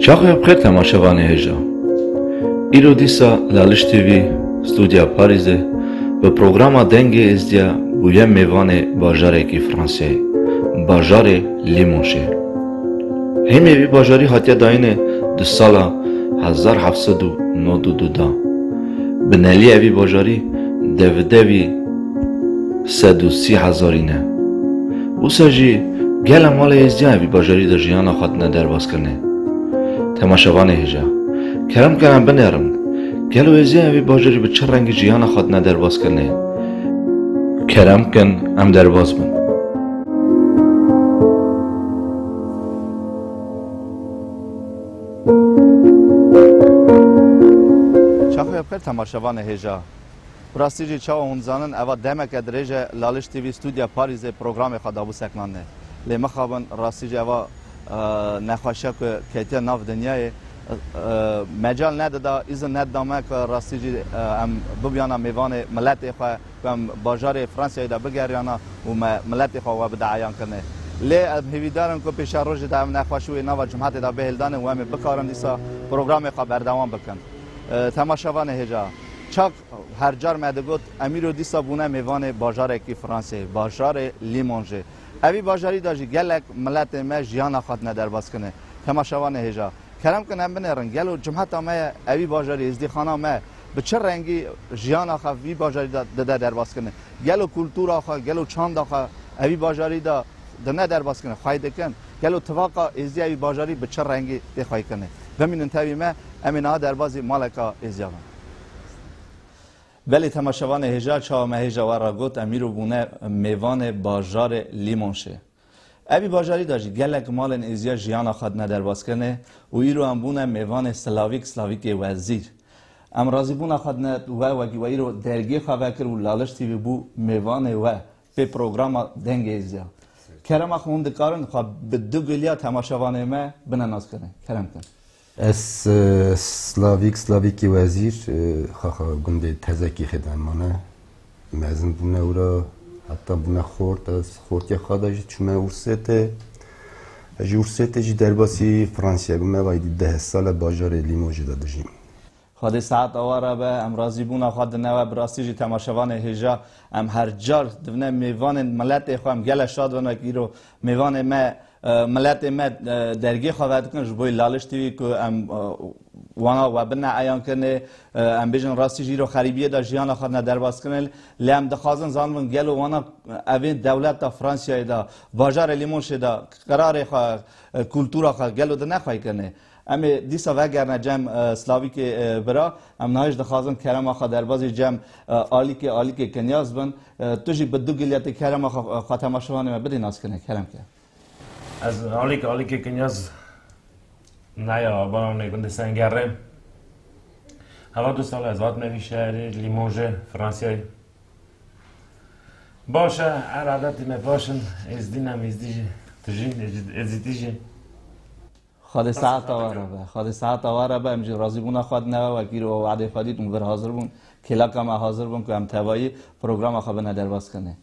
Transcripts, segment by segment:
Čaho před temašování heža. Irodisa Lalish TV, studia Parize, به programa denge izdia بویم میوان باجاره کی فرانسه باجاره لیمونشه همی بی باجاری هاتیا داینه دو سالا 1792 بنالی اوی باجاری دوی 130,000 بوسا جی گل مال ازدیا اوی باجاری در جیانا خود ندر باز کرنه تماشاوانه هجا کرم کنم بنیرم گلو ازدیا اوی باجاری به چه رنگ جیانا خود ندر باز کرنه کرم کن ام در باز بن چاخوی بخیر تماشاوان هجا براستی جی چاو هنزانن اوا دمک درجه لالش تیوی استودیا پاریز پروگرام خدابو سکنانه لی مخابن راستی جی اوا نخواشا که کتیا ناف دنیای مجال نداده ایزن ندامه که راستی جی ام ببیانا میوان ملت خواه که ام باجار فرانسیای دا بگریانا و ملت خواه و بدعیان کنه لی هیویدارم که پیش روز دا ام نخواشوی نوا جمعات دا بهلدانه و ام بکارم دیسا پروگرام خواه بردوان بکن تماشاوان هجا چاک هر جار مدگوت امیرو دیسا بونه میوان باجار کی فرانسه باجار لیمونجه اوی باجاری داجی گلک ملت ما جیانا خود ندر باز کنه تماشاوان هجا کرم کنم بنرن گلو جمعت ما اوی باجاری ازدی خانه ما به چه رنگی جیانا خود وی باجاری دا در باز کنه گلو کلتورا خود گلو چاند خود اوی باجاری دا ندر باز کنه خواهی کن گلو توقع ازدی اوی باجاری به چه رنگی خواهی کنه بمین انتوی ما امینها در بازی مالکا ازیابن ولی تماشاوان هجا چا ما هجا ورا گوت امیرو بونه میوان باجار لیمونشه اوی باجاری داشت گلک مالن ازیا جیانا خود ندر باز کنه و ایرو هم بونه میوان سلاویک وزیر ام رازی بونه خود ند و ایرو درگی خواه کر و لالش تیوی بو میوان و به پروگرام دنگ ازیا کرم اخوان دکارن خواه به دو گلیا تماشاوان ما بنناز کنه کرم کن اس سلاویک وزیر خواهد گنده تزکی خدمانه مزن بونه او را حتی بونه خورد یا خواهد اجید چومه ورسته جی در باسی فرانسیه گمه باید 10 سال باجار لیموژی داده جیم خواهد ساعت آواره به امرازی بونه خواهد نوه براستی جی تماشاوان هجا ام هر جار دونه میوان ملت خواهم گل شاد ونه که رو میوان ما ملت ما درگی خواهد کنه جبوی لالش تیوی که ام وانا و بنا عیان کنه ام بیشن راستی جی رو خریبیه دا جیانا خواهد ندر باز کنه لی ام دخوازن زانون گلو وانا اوین دولت دا فرانسیای دا باجار لیمونش دا قرار خواه کلتورا خواه گلو دا نخواهی کنه امی دیسا وگرنه جمع سلاوی که برا ام نهایش دخوازن کرم آخوا در بازی جمع آلی که کنیاز بن توشی بدو گلیت کرم آخوا خاتم شوانه ما بدی ناز کنه کرم که از آلی که کنیاز نیا بانه گنده سنگره هوا 2 سال از وقت نوی شهر لیمونژه فرانسیای باشه هر عادتی ما باشن از دینم از دیجی تجین از دیجی خود ساعت آواره به امجی راضی بونه خود نه و گیر و وعده خودید اون حاضر بون کلاک هم حاضر بون که هم توایی پروگرام خواب ندر باز کنه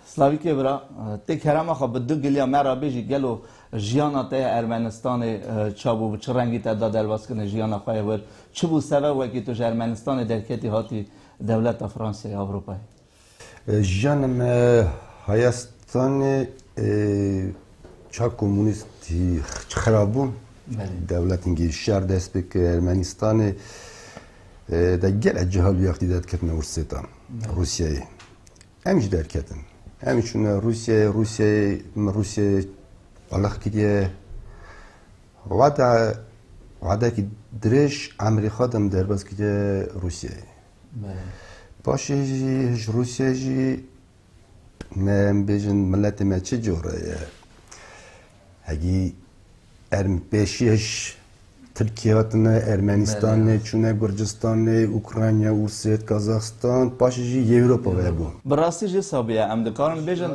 سلاوی که برا تی کرم خواب دو گلیا مرا بیجی گلو جیانا تی ارمنستان چابو چه رنگی تا در باز کنه جیانا خواه ور چه بو سبب وکی تو ارمنستان در کتی هاتی دولت فرانسه اروپای جانم هایستان چا کمونیستی خرابون دولت اینگه شهر دست بک ارمنستان در گل جهال بیاختی داد کتن ورسیتان روسیه همیش در کتن همیشون روسیه بالاخ کدیه وعده که درش امریکا دم در باز کدیه روسیه باشه روسیه جی من بیشتر ملت ما چه جوره هایی پیشیش ترکیه تنه ارمنستان چونه گرجستان اوکراینیا روسیه کازاخستان پاشیجی اروپا وابو براستی جه سابیه ام دکارن بیشتر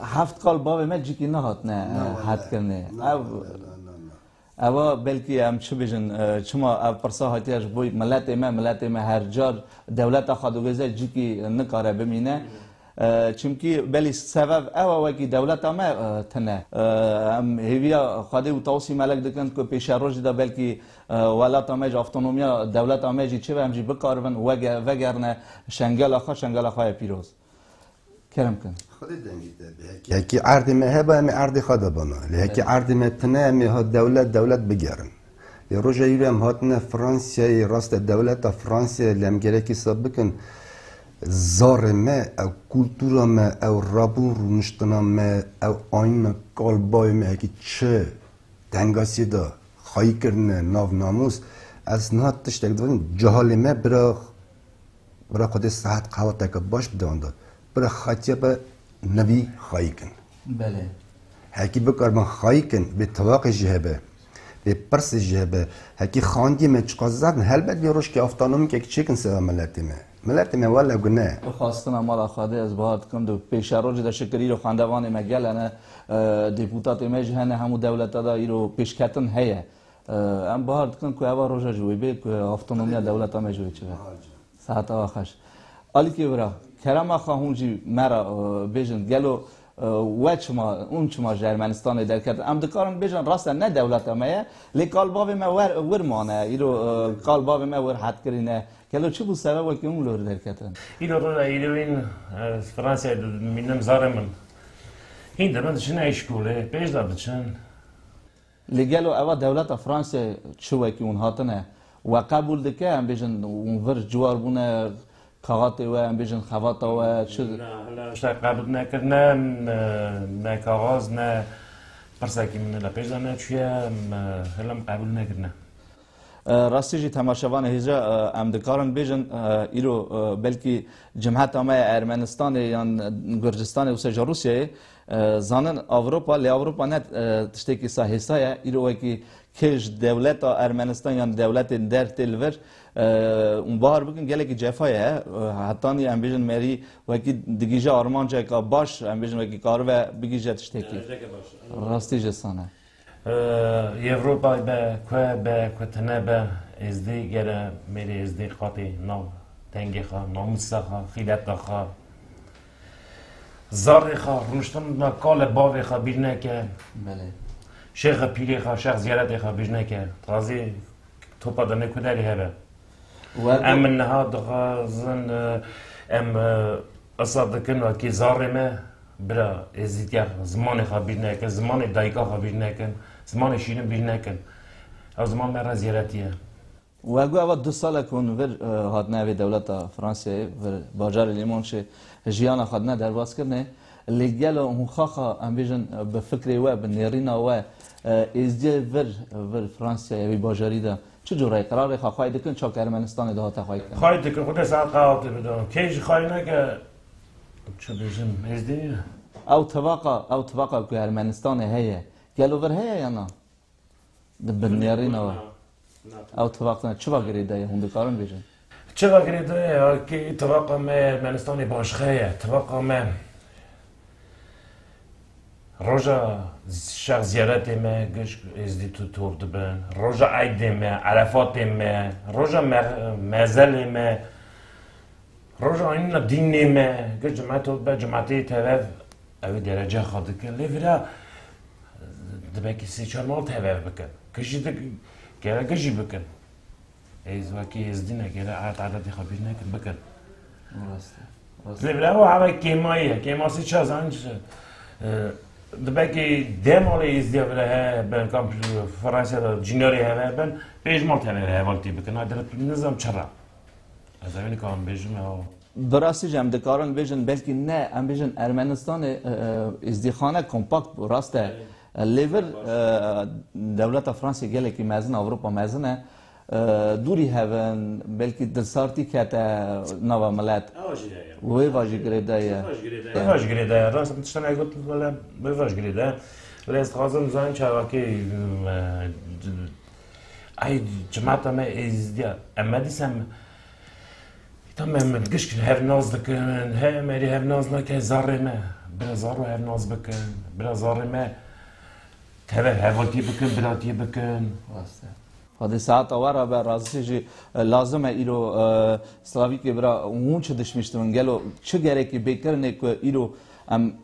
7 کال بابه من جیکی نهات نه حد کنه اوا بلکی ام چه بیشتر چما پرسا هاتیش بوی ملت ما هر جار دولت خودگوزه جیکی نکاره بمینه چونکی بلی سبب او وکی دولت ما تنه هم هیویا خاده و توصی ملک دکن که پیش روز دا بلکی ولات آمج автономیا دولت آمجی چه همجی بکارون وگرنه شنگل آخای پیروز کرم کن خود دنگیده یکی عرض مهبه می عرض خدا بنا یکی عرض متنه می ها دولت بگیرن یه روزه یورم هاتنه فرانسیای راست دولت فرانسیا لمگره کی سابقن زار ما او کلتورا ما او رابون رونشتنا ما او آین قلبای ما اگه چه دنگاسی دا خواهی کرنه ناو ناموس از نهات تشتک دارن جهال ما برا خود صحت قوات که باش بدان داد برا خاطیه با نبی خواهی کن بله هکی بکار من خواهی کن به طواق جهبه به پرس جهبه هکی خاندی من چقا زدن هل بد بیروش که افتانومی که چکن سوا ملت ما والا گناه خواستن مال خاده از باهات کم دو پیش روز دا شکری رو خاندوان مگل انا دیپوتات مج هنه همو دولت دا ایرو پیش کتن هیه ام باهات کن که اوا روزا جوی به که автономیا دولت ما جوی چه ساعت آخرش علی کی برا کرم خواهونجی مرا بیشن گلو وچما اون چما جرمنستان در کرد ام دکارن بیشن راست نه دولت ما لی قالباب ما ور مانه ایرو قالباب ما ور حد کرینه کلو چه بود سبب که اون لور در کردن ایرو این فرانسه مینم زارمن این درون چه نشکوله پیش داد چن لگلو اوا دولت فرانسه چه که اون هاتنه و قبول دکه هم بیشن اون ور جوار بونه کاغات و هم بیشن خوات و چه نه قبول نکرد نه کاغاز نه پرسکی من لا پیش داد چیه هلم قبول نکرد نه راستی جی تماشاوان هیجا ام دکارن بیشن ایرو بلکی جماعت آمای ارمنستان یا گرجستان و سجا روسیه زانن اروپا لی اروپا نه تشتکی ساحسایه ایرو وکی کش دولت ارمنستان یا دولت در تلور اون بار بگن گله کی جفایه حتی نی ام بیشن مری وکی دیگیجا آرمان جای که باش ام بیشن وکی کار و بگیجا تشتکی راستی جسانه Evropa به تنه به ازدی گره میری ازدی خاطی نام تنگی خواه ناموسا خواه خیلت خواه زاری خواه رونشتن ما کال باوی خواه بیرنه که شیخ پیری خواه شیخ زیارت خواه بیرنه که تازی توپا دانه کدری هبه ام من نها دخوازن ام اصاب دکن و که زاری ما برا ازدیار زمان خواه بیرنه که زمان دایگاه خواه بیرنه که زمان شیرین بیش نکن او زمان مرا زیارتیه و اگه اول 2 سال کن ور هاتنه به دولت فرانسه ور باجار لیمونشه جیانا خدنه در باز کرنه لیگل اون خاخا ام بیشن به فکر و به نیرینا و ازدی ور فرانسه به باجاری دا چه جوری قرار خواهی دکن چاک ارمنستان ده خواهی کن خواهی دکن خود ساعت قاعده بدم کیش خواهی نکه چه بیشم ازدی او طبقه که ارمنستان هیه گلو ور هیه یا نه بنیارینا او طبقه چه واقعی دایه هنده کارن بیشن چه واقعی دایه که طبقه ما ارمنستان باشخیه طبقه ما روزا شخص زیارت ما گش ازدی تو تورد بن روزا عید ما عرفات ما روزا مزل ما روزا این دین ما گش جماعت به جماعتی طرف اوی درجه خواهد کن لیورا دبکی 3-4 مال طرف بکن کشی دک گره گشی بکن ایز وکی ازدی نگره عددی خبیر نکن بکن لیورا و همه کیماییه کیماسی چه زنج دبکی 10 مال ازدی بره بن کامپ فرانسه دا جنیاری هوا بن 5 مال طرف هوالتی بکن عدد نظام چرا از اوی نکام بیشم براستی جم دکارن بیشن بلکه نه ام بیشن ارمنستان ازدیخانه کمپاکت راسته لیور دولت فرانسه گله که مزن اروپا مزنه دوری هون بلکه دلسارتی که تا نوا ملت وی واجی گریده واجی گریده راست متشتن اگه ولی واجی گریده ولی استخوازم زن چواکی ای جماعت ما ازدیا اما دیسم تمام گشت هف ناز دکن ها مری هف ناز نکه زاره ما برا زارو هف ناز بکن برا زاره ما تبع هفالتی بکن براتی بکن هذا ساعات أورا برازيجي لازم إيرو سلاوي كبرا وونش دشمشت من قالوا شو جريك بيكرني كإيرو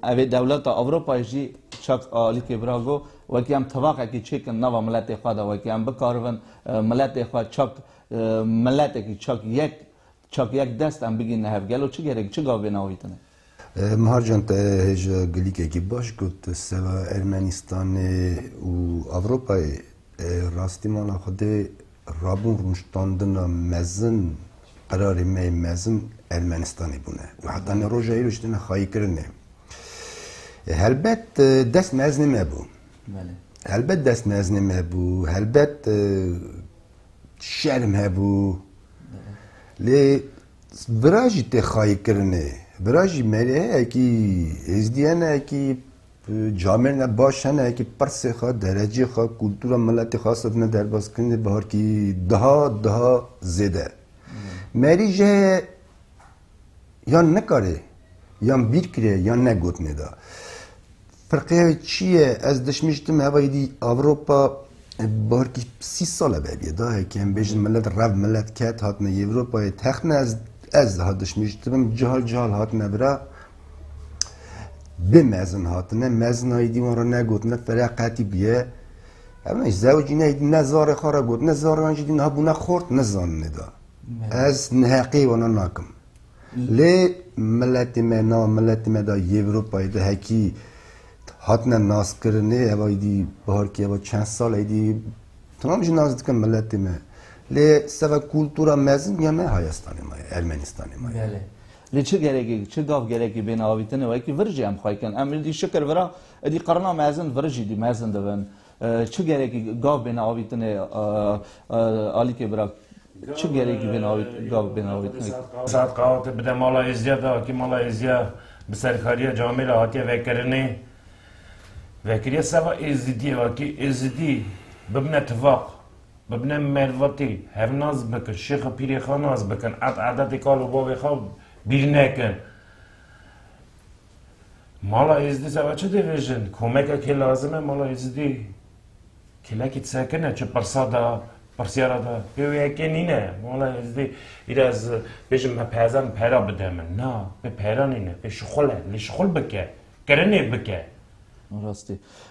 أبي دولة أوروبا يجي شك آلي كبراغو وكي أم توقع كي تشيكن نوا ملات خدا وكي أم بكارون ملات خدا شك ملات كي شك يك دست أم بيجي نهب قالوا شو جريك شو قابل ناويتنا مهرجان هج گلیک کی باش گفت سوا ارمنستان و اوروپا راستی مالا خود رابون رونشتاندن مزن قرار می مزن ارمنستانی بونه و حتی نروجا ایروش دن خواهی کرنه هلبت دست مزنی مبو هلبت دست مزنی مبو هلبت شرم هبو لی براجی تی خواهی کرنه براجی میره کی ازدیانه کی جامعه نباشه نه کی پرسه خود درجه خود کلتور ملت خاص نه در باز کنه بهار کی ده زده میری جه یا نکاره یا بیر کره یا نگوت ندا فرقه چیه از دشمشتم هوایی دی اوروپا بهار کی 30 ساله بیه ده که هم بیشتر ملت رف ملت کت هات نه اوروپا تخنه از هادش میشتم جهال هات نبرا به مزن هاتنه مزن های دیوان را نگوتنه فرقاتی بیه اما زوجی نه نزار خارا گوت نزار آنجا دین ها بونه خورد نزان ندا از نهقی وانا ناکم لی ملت ما دا یوروپای ده هکی هاتنه ناس کرنه اوای دی بهار که اوای چند سال ایدی تمامش ناز دکن ملت ما لی سوا کلتورا مزن یا نه هایستانی ما ارمنستانی ما لی چه گرگی چه گاف گرگی بین آویتنه و یکی ورجی هم خواهی کن امر دی شکر ورا دی قرنا مزن ورجی دی مزن دون چه گرگی گاف بین آویتنه آلی که برا چه گرگی بین آویتنه گاف بین آویتنه ساعت قاعد بده مالا ازیا دا کی مالا ازیا بسرکاری جامعه هاتی وکرنه وکریه سوا ازدی و کی ازدی ببنه اتفاق ببنه مروتی هم ناز بکن شیخ پیری خان ناز بکن عدد کالو باوی خواب بیر نکن مالا ازدی سوا چه دیویژن کمک که لازمه مالا ازدی کلا که تسکنه چه پرسیارا دا بیوی که نینه مالا ازدی ایره از بیشم پیزن پیرا بده من نه به پیرا نینه به شخوله لشخول بکه کرنه بکه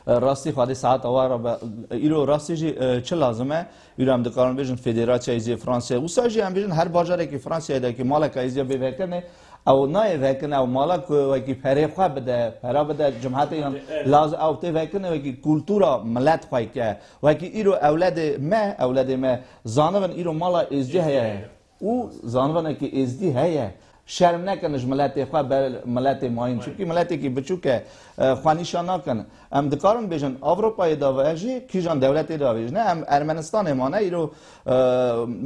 راستی خواهد ساعت آوارا با ایرو راستی جی چه لازمه ایرو هم دکارن بیشن فدراسیون ایزی فرانسه و ساجی هم بیشن هر باجاره که فرانسه ده که مالا که ایزی بیوکنه او نای وکنه او مالا که کی پره خواه بده پره بده جماعت ایران لازم او تی وکنه و کی کلتورا ملت خواه که و کی ایرو اولاد ما زانون ایرو مالا ایزی هیا او زانون که ایزی هیا شرم نکنش ملت خواه بر ملت ماین چونکی ملتی که بچوکه خوانیشان نکن ام دکارن بیشن اروپای داویجی کیجان دولتی داویج نه ام ارمنستان ما نه ایرو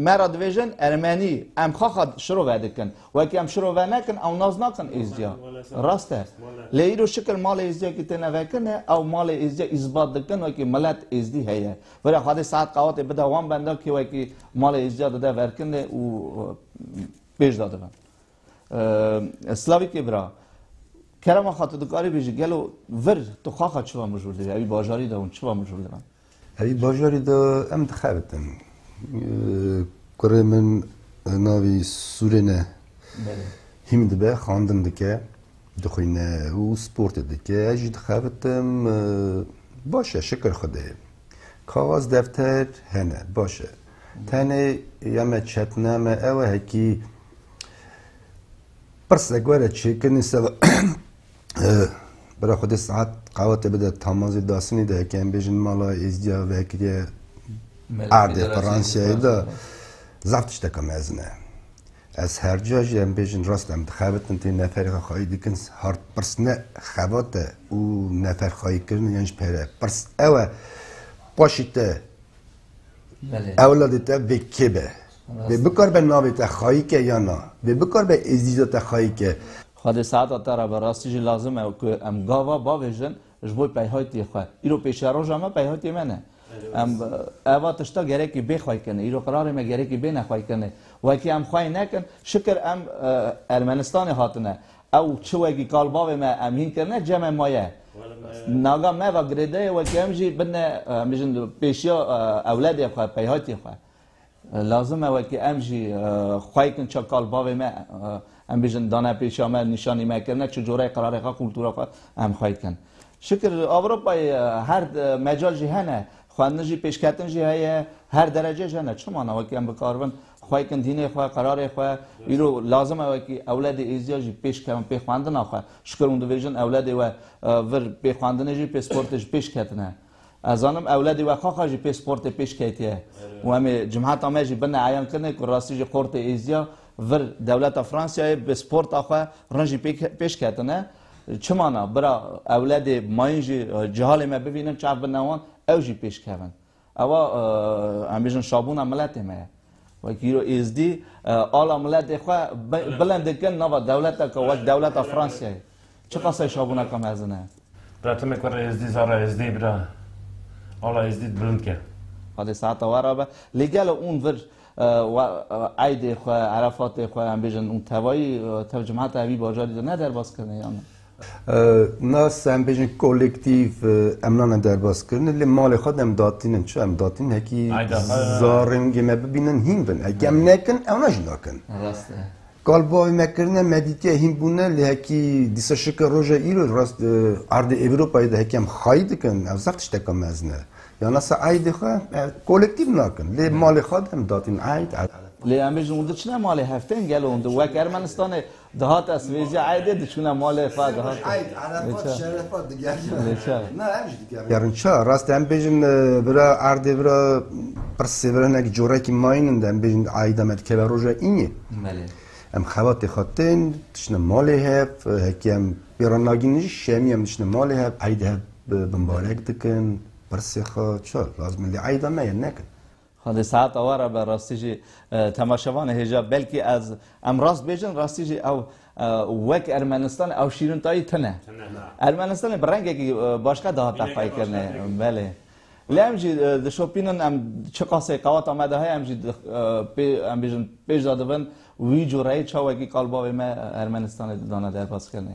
مرا دویژن ارمنی ام خواهد شروع ودکن و که ام شروع ونکن او ناز نکن ازدیا راسته لیرو شکل مال ازدیا که تنه وکنه او مال ازدیا اثبات دکن و که ملت ازدی هیه ولی خواهد ساعت قوات بدوام بنده که و که مال ازدیا داده ورکنه و پیش داده بند سلاوی که برا کرم خاطر دکاری بیشی گلو ور تو خواهد چوا مجبور دیگه اوی باجاری دا اون چوا مجبور دیگه اوی باجاری دا ام دخابتم کره من ناوی سورینه هم دبه خاندن دکه دخوینه و سپورت دکه اجی دخابتم باشه شکر خوده کاغذ دفتر هنه باشه تنه یمه چتنامه اوه هکی پرسه گوره چه کنی سوا برای خود ساعت قوات بده تمازی داستانی ده که هم بیشن مالا ازدیا وکریه عرض فرانسیایی ده زفتش دکا مزنه از هر جاجی هم بیشن راست هم دخوابتن تی نفر خواهی دیکن هر پرسنه خواته و نفر خواهی کرن یعنیش پیره پرس اوه پاشیته اولادیته وکیبه به بکار به ناوی تخایی که یا نه به بکار به ازدیجا تخایی که خواهد ساعت آتارا براستی لازمه که ام گاوا با ویژن جبوی پیهای تی خواه ایرو پیش روز همه پیهای تی منه ام اوا تشتا گره که بخوای کنه ایرو قرار ما گره که بنخوای کنه و که ام خوای نکن شکر ام ارمنستان هاتنه او چوگی کالباو ما امین کنه جمع مایه ناگا ما و گریده و که همجی بنا میشن پیشیا اولادی خواه پیهاتی خواه لازمه و که همجی خواهی کن چه کال باوی ما هم بیشن دانه پیشیا ما نشانی ما کرنه چه جوره قراره خواه کلتورا خواه هم خواهی کن شکر اروپای هر مجال جهانه خواندنجی پیشکتنجی های هر درجه جهانه چه مانه و که هم بکاربن خواهی کن دینه خواه قراره خواه ایرو لازمه و که اولاد ایزیاجی پیش کن پی خواندن خواه شکر اون دویژن اولاد و ور پی خواندنجی پی سپورتش پیش کتنه از آنم اولاد و خواه جی پی سپورت پیش کتیه و همی جماعت آمجی بنا عیان کنه که راستی جی خورت ایزیا ور دولت فرانسیای به سپورت خواه رنجی پیش کتنه چه مانا برا اولاد ماینجی جهال ما ببینن چاپ بنوان اوجی پیش کردن اوا همیشن شابون عملت ما و کیرو ازدی آل عملت خو بلند کن نوا دولت که وقت دولت فرانسیا چه قصه شابون کم ازنه براتم میکنه ازدی زارا ازدی برا آلا ازدی بلند که هذه ساعت وارا لگل اون ور و عید خو عرفات خو همیشن اون توایی ترجمات همی باجاری نه در باز کنه یا نه ناس هم بیشتر کولکتیو امنان در باز کردن لی مال خود هم داتینن چه هم داتین هکی زارنگی ما ببینن هیم بن اگم نکن اوناش نکن راسته قلبای مکرنه مدیتی هیم بونه لی هکی دیسا شکر روزه ایرو راست ارد اروپایی ده هکی هم خواهید کن او زفتش تکم ازنه یا ناس عید خود کولکتیو نکن لی مال خود هم داتین عید لی همیشه اونده چنه مال هفتن گلو اونده وک ارمنستان دهات اسویزی عیده دچونه مال فاد دهات عید عرفات شرفات دیگه نه همش دیگه یارن چه راست هم بیشن برا ارده برا پرسیورن اگه جوره کی ماینند هم بیشن عید آمد که بروجه اینه بله هم خوات خاطن دشنه مال هف هکی هم بیران ناگینش شمی هم دشنه مال هف عید هف بمبارک دکن پرسیخا چه لازم لی عید آمد نکن هذه ساعت آواره به راستیجی تماشاوان هجاب بلکی از امراض بیشن راستیجی او وک ارمنستان او شیرین تایی تنه ارمنستان برنگه که باشقه دهات تخفایی کرنه بله لی همجی دشوپینن هم چه قاسه قوات آمده های همجی هم بیشن پیش داده بند وی جورایی چه وکی قلباوی ما ارمنستان دانه در باز کرنه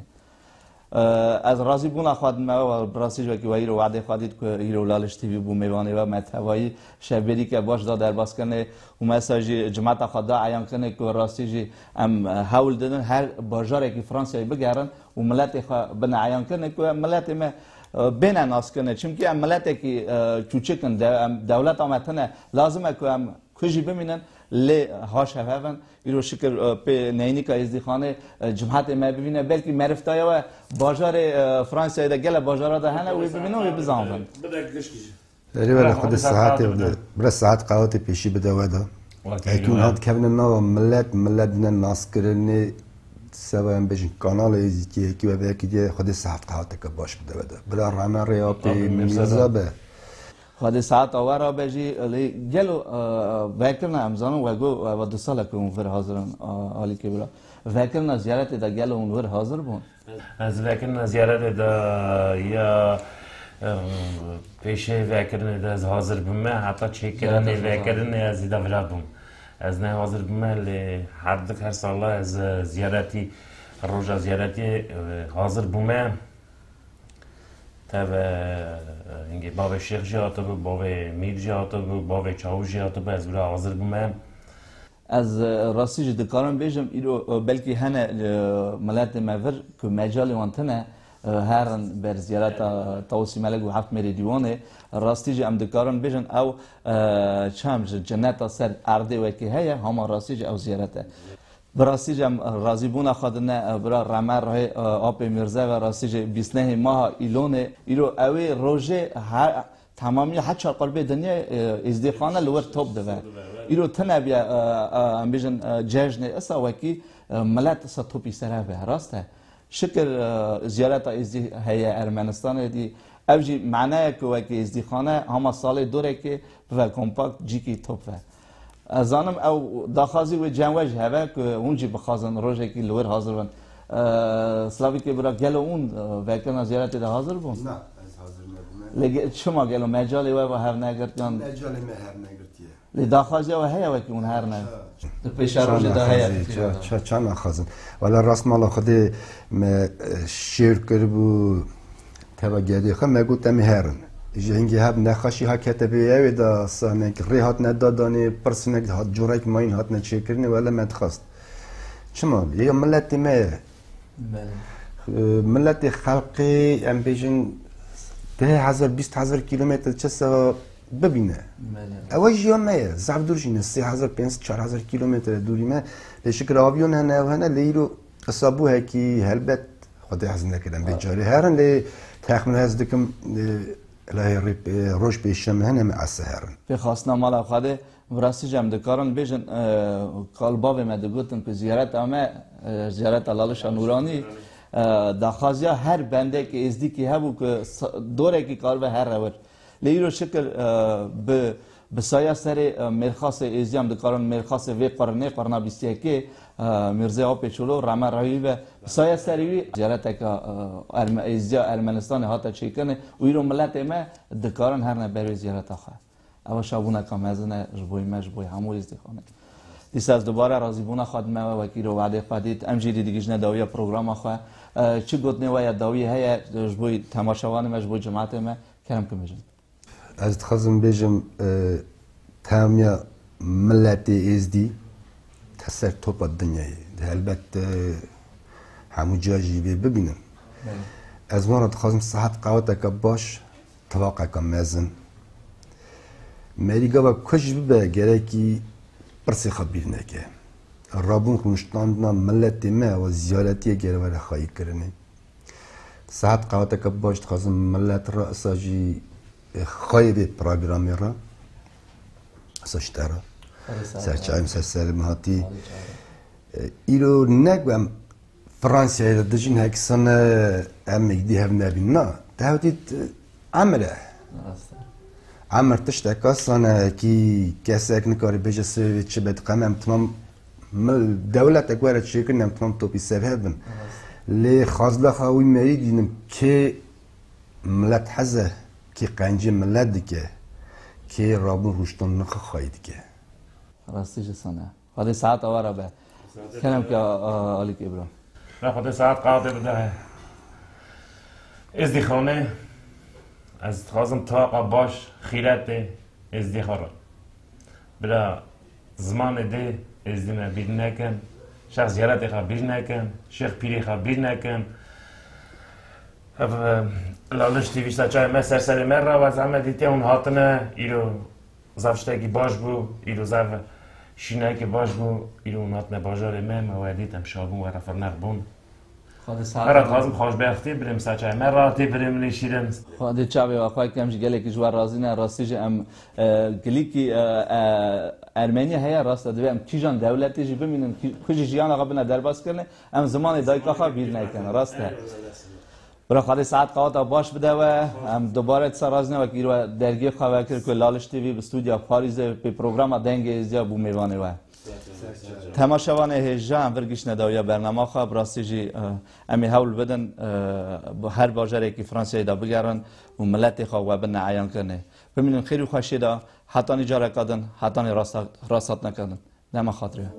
از راضی بونا خواهد ما و راستیج و که ایرو وعده خواهدید که ایرو لالش تیوی بو میوانه و متوایی شبیری که باش دا در باز کنه و مساجی جماعت خدا عیان کنه که راستیجی هم حول دادن هر باجاره که فرانسیایی بگرن و ملت بنا عیان کنه که ملت ما بین ناس کنه چون که ملت که چوچکن دولت آمدنه لازمه که هم کجی ببینن لی هاش هفن ایرو شکر به نینی که ازدی خانه جماعت ما ببینه بلکه معرفتای و بازار فرانسیایی ده گله بازار ده هنه و ببینه و بزنن داری ولی خود ساعت برای ساعت قوات پیشی بده ودا اکون هات کبن نا ملت نه ناس کرنه سبب بیشتر کانال ازی که و که خود ساعت قوات که باش بده ودا برای رانا ریاپی میزابه خود ساعت آواره بجی لی گلو وکرنا امزانو و گو و دو سال که اونور حاضرن حالی که برا وکرنا زیارت دا گلو اونور حاضر بون از وکرنا زیارت دا یا پیشه وکرنا دا از حاضر بومه حتی چه کرنه وکرنا از دا برا بوم از نه حاضر بومه لی حدک هر ساله از زیارتی روژا زیارتی حاضر بومه تابع اینکه باب شیخ جاته بود، باب میر جاته بود، باب چاو جاته بود از برای حاضر بودم. از راستیش دکارم بیشم ایرو بلکی هنه ملت مفر که مجال وانتنه هرن بر زیارت توصی ملک و هفت میری دیوانه راستیش ام دکارم بیشن او چامج جنت سر ارده وکی هیا هما راستیش او زیارته. راستیج هم راضی بونا خودنه برای رمر راه آب میرزه و راستیج 29 ماه ایلونه ایرو اوی روزه تمامی حتی قلب دنیا ازدیخانه لور توپ ده ایرو تنبیه ام بیشن جشن اسا وکی ملت اسا توپی سره به راسته شکر زیارت ازدی هیا ارمنستان دی اوجی معنی که وکی ازدیخانه هما سال دوره که و کمپاکت جی کی توپ از آنم او داخازی و جنواج هوا که اونجی بخوازن روزه که لور حاضر بن سلاوی که برای گلو اون وکن زیارت ده حاضر بون نه از حاضر نبودم لیکن شما گلو مجالی و هر نگرتیان مجالی ما هر نگرتیه لی داخازی و هیا وکی اون هر نه پیش روز ده هیا چند خازن ولی راست مالا خودی شیر کرد بو تبا جدی خم مگوت می هرن جنگی هب نخشی ها کتبی اوی دا سانک ری هات ندادانی پرسنک هات جورک ماین هات نچکرنی ولی مدخست چما یه ملتی ما ملتی خلقی ام بیشن 10,000-20,000 کیلومتر چه سا ببینه اول جیان نه زب دور جینه 3,000-4,000 کیلومتر دوری ما لشکر آویون هنه و هنه لیرو حسابو هکی هلبت خدا حزن نکردم بیچاره هرن لی تخمین هست دکم لای روش بیشم هنه معسه هرن به خواستنا مالا خواده براستی جمع دکارن بیشن کالباوی مده گوتن که زیارت همه زیارت علالش نورانی داخازیا هر بنده که ازدی که هبو که دوره که کار به هر رور لیرو شکل به سایه سر مرخص ازدیام دکارن مرخص وی قرنه قرنا بیستیه که مرزه ها پیچولو رامه روی و سایه سری زیارت که ازدیا ارمنستان هاتا چیکنه و ایرو ملت ما دکارن هر نبروی زیارت آخه اما شابونه کام ازنه جبوی ما جبوی همو ازدی خانه دیست از دوباره راضی بونه خادمه و وکی رو وعده خودید امجیری دیگه نداویه پروگرام آخه چی گفتنه و یا داوی هیا جبوی تماشاوان ما جبوی جماعت ما کرم کمیجن از خازم بیشم تامیا ملت ازدی تسر توپ الدنیای البته همو جایی ببینم از ما خازم صحت قوته که باش توقع کم مزن مریگا و کش ببه گره کی پرسی خبیر نکه رابون خونشتاندنا ملت ما و زیارتی گره وره خواهی کرنه صحت قوته که باش خازم ملت را اساجی خواهی به پروگرامی را اساش را سرچایم سر مهاتی ایرو نگویم فرانسیای را دجین هکسان امگدی هم نبین نه دهوتید عمره عمر تشتکاسانه کی کسی اک نکاری بیجه سوی چه بد قمم تمام مل دولت اکواره چه کنم تمام توپی سبهبن لی خازلا خواهی مری دینم که ملت حزه که قنجه ملت دیگه که رابون روشتون نخوا خواهی دیگه راستی جسانه خواهی ساعت آواره به کنم که آلی که برام نه خواهی ساعت قاعده بده ازدی خانه از خازم طاقه باش خیرت ازدی خورا برا زمان ده ازدی ما بیر نکن شخص زیارت خواه بیر نکن شیخ پیری خواه بیر نکن لالش تیویشتا چای ما سر من را و از همه دیتی اون هاتنه ایرو زفشتاکی باش بو ایرو زف شیناکی باش بو ایرو اون هاتنه باجار ما و دیتم شابون و رفر نقبون مرا خواستم خوش بختی بریم سچای من راحتی بریم نشیرم خواهد چاوی و خواهی کمش گله که جوار رازی نه راستی جه ام گلی که ارمنیا هیا راست دوی ام کیجان دولتی جی بمینن کجی جیان آقا بنا درباز کرنه ام زمان دای کاخا بیر نکنه راسته برای خواهد ساعت قواتا باش بده و ام دوباره تسا رازی نه و که درگی خواه کرد که لالش تیوی به استودیا پاریزه به پروگرام دنگ ازیا بو میوانه و تماشاوان هجا هم ورگیش نداویا برنامه خواه براستی جی امی حول بدن هر باجره که فرانسیای دا بگرن و ملت خواه و بنا عیان کنه ببینیم خیلی خوشی دا حتی نجاره کدن حتی راست نکدن دم خاطره